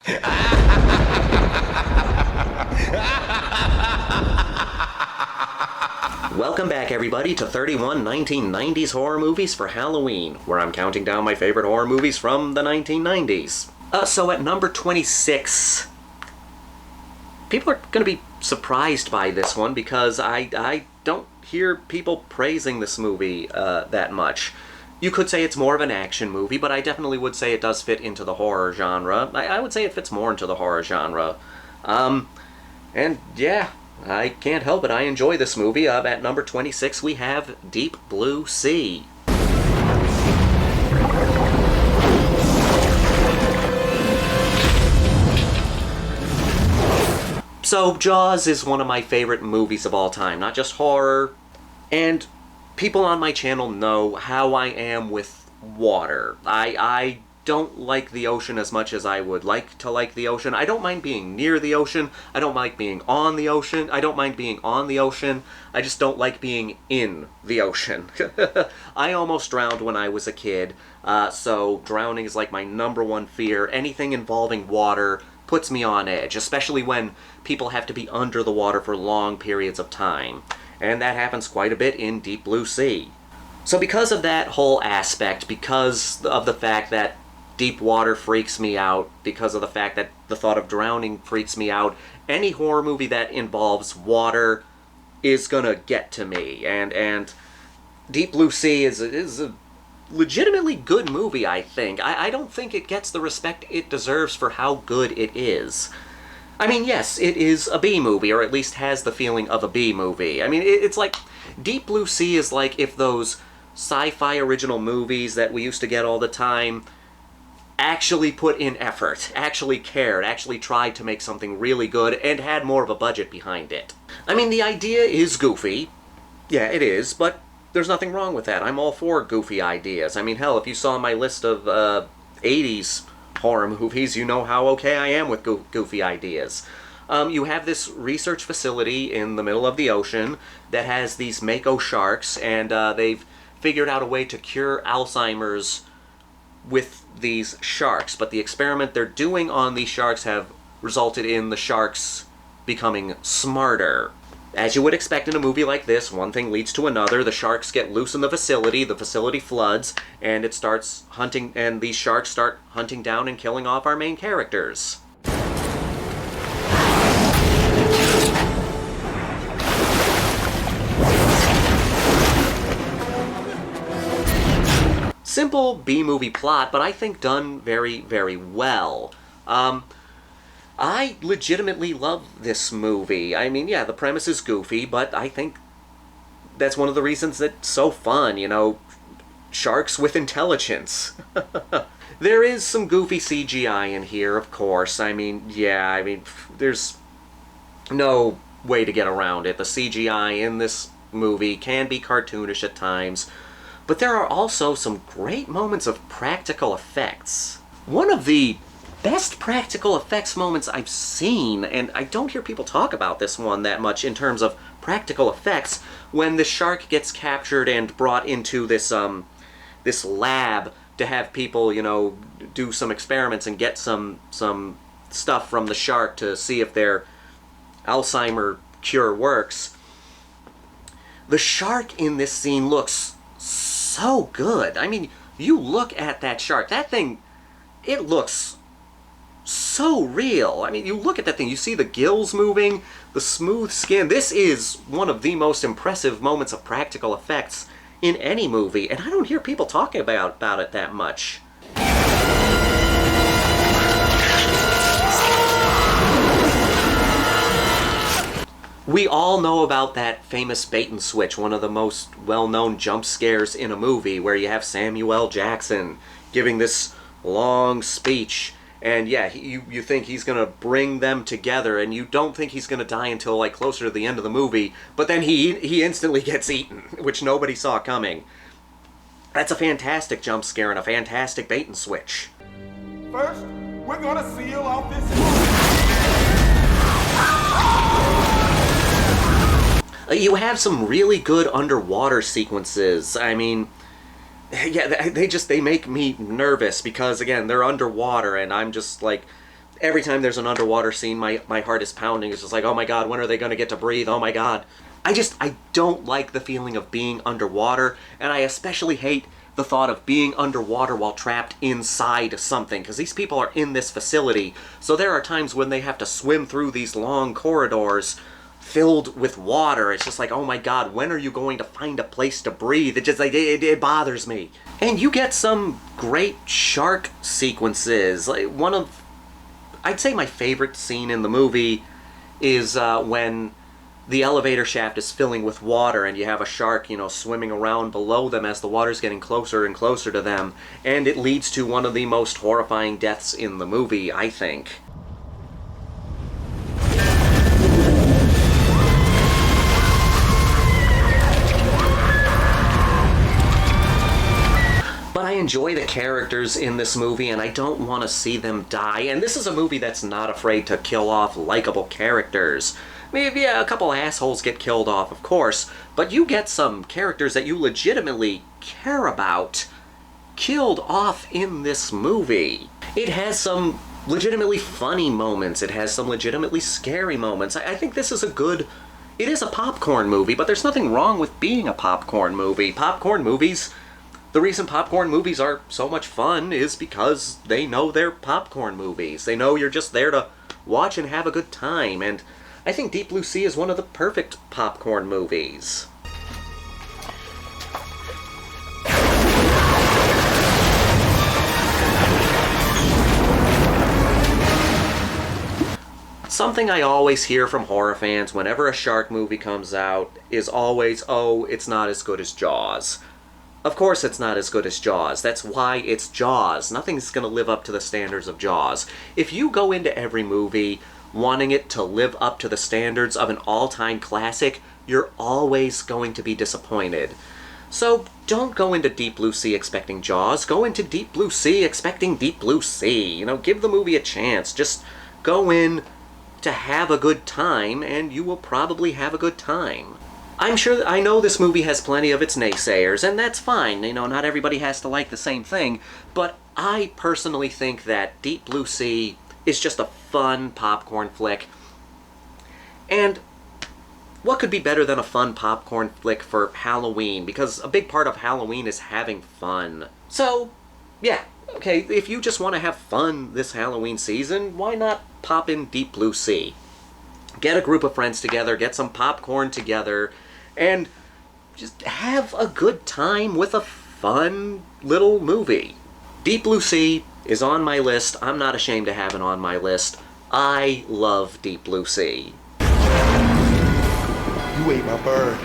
Welcome back, everybody, to 31 1990s horror movies for Halloween, where I'm counting down my favorite horror movies from the 1990s. So at number 26, people are going to be surprised by this one because I don't hear people praising this movie that much. You could say it's more of an action movie, but I definitely would say it does fit into the horror genre. I would say it fits more into the horror genre. And yeah, I can't help it. I enjoy this movie. At number 26, we have Deep Blue Sea. So, Jaws is one of my favorite movies of all time, not just horror. And people on my channel know how I am with water. I don't like the ocean as much as I would like to like the ocean. I don't mind being near the ocean. I don't like being on the ocean. I don't mind being on the ocean. I just don't like being in the ocean. I almost drowned when I was a kid, so drowning is like my number one fear. Anything involving water puts me on edge, especially when people have to be under the water for long periods of time. And that happens quite a bit in Deep Blue Sea. So because of that whole aspect, because of the fact that deep water freaks me out, because of the fact that the thought of drowning freaks me out, any horror movie that involves water is gonna get to me. And Deep Blue Sea is a legitimately good movie, I think. I don't think it gets the respect it deserves for how good it is. I mean, yes, it is a B movie, or at least has the feeling of a B movie. I mean, it's like, Deep Blue Sea is like if those sci-fi original movies that we used to get all the time actually put in effort, actually cared, actually tried to make something really good, and had more of a budget behind it. I mean, the idea is goofy. Yeah, it is, but there's nothing wrong with that. I'm all for goofy ideas. I mean, hell, if you saw my list of 80s horror movies, you know how okay I am with goofy ideas. You have this research facility in the middle of the ocean that has these mako sharks, and they've figured out a way to cure Alzheimer's with these sharks, but the experiment they're doing on these sharks have resulted in the sharks becoming smarter. As you would expect in a movie like this, one thing leads to another. The sharks get loose in the facility floods, and it starts hunting, and these sharks start hunting down and killing off our main characters. Simple B-movie plot, but I think done very, very well. I legitimately love this movie. I mean, yeah, the premise is goofy, but I think that's one of the reasons it's so fun, you know, sharks with intelligence. There is some goofy CGI in here, of course. I mean, yeah, there's no way to get around it. The CGI in this movie can be cartoonish at times, but there are also some great moments of practical effects. One of the best practical effects moments I've seen, and I don't hear people talk about this one that much in terms of practical effects, when the shark gets captured and brought into this this lab to have people, you know, do some experiments and get some stuff from the shark to see if their Alzheimer cure works. The shark in this scene looks so good. I mean, you look at that shark, that thing, it looks so real. I mean, you look at that thing, you see the gills moving, the smooth skin. This is one of the most impressive moments of practical effects in any movie, and I don't hear people talking about it that much. We all know about that famous bait and switch, one of the most well-known jump scares in a movie, where you have Samuel L. Jackson giving this long speech, and yeah, you think he's gonna bring them together, and you don't think he's gonna die until like closer to the end of the movie, but then he instantly gets eaten, which nobody saw coming. That's a fantastic jump scare and a fantastic bait and switch. First, we're gonna seal off this. You have some really good underwater sequences. I mean, yeah, they make me nervous because, again, they're underwater, and I'm just like, Every time there's an underwater scene, my heart is pounding. It's just like, oh my god, when are they going to get to breathe? Oh my god. I don't like the feeling of being underwater, and I especially hate the thought of being underwater while trapped inside something, because these people are in this facility, so there are times when they have to swim through these long corridors filled with water. It's just like, oh my god, when are you going to find a place to breathe? It just, like, it bothers me. And you get some great shark sequences. Like, I'd say my favorite scene in the movie is when the elevator shaft is filling with water and you have a shark, swimming around below them as the water's getting closer and closer to them, and it leads to one of the most horrifying deaths in the movie, I think. But I enjoy the characters in this movie, and I don't want to see them die. And this is a movie that's not afraid to kill off likable characters. Maybe a couple assholes get killed off, of course, but you get some characters that you legitimately care about killed off in this movie. It has some legitimately funny moments. It has some legitimately scary moments. I think this is it is a popcorn movie, but there's nothing wrong with being a popcorn movie. The reason popcorn movies are so much fun is because they know they're popcorn movies. They know you're just there to watch and have a good time, and I think Deep Blue Sea is one of the perfect popcorn movies. Something I always hear from horror fans whenever a shark movie comes out is always, oh, it's not as good as Jaws. Of course it's not as good as Jaws. That's why it's Jaws. Nothing's going to live up to the standards of Jaws. If you go into every movie wanting it to live up to the standards of an all-time classic, you're always going to be disappointed. So don't go into Deep Blue Sea expecting Jaws. Go into Deep Blue Sea expecting Deep Blue Sea. Give the movie a chance. Just go in to have a good time, and you will probably have a good time. I know this movie has plenty of its naysayers, and that's fine. Not everybody has to like the same thing, but I personally think that Deep Blue Sea is just a fun popcorn flick. And what could be better than a fun popcorn flick for Halloween? Because a big part of Halloween is having fun. So, yeah, okay, if you just want to have fun this Halloween season, why not pop in Deep Blue Sea? Get a group of friends together, get some popcorn together, and just have a good time with a fun little movie. Deep Blue Sea is on my list. I'm not ashamed to have it on my list. I love Deep Blue Sea. You ate my bird.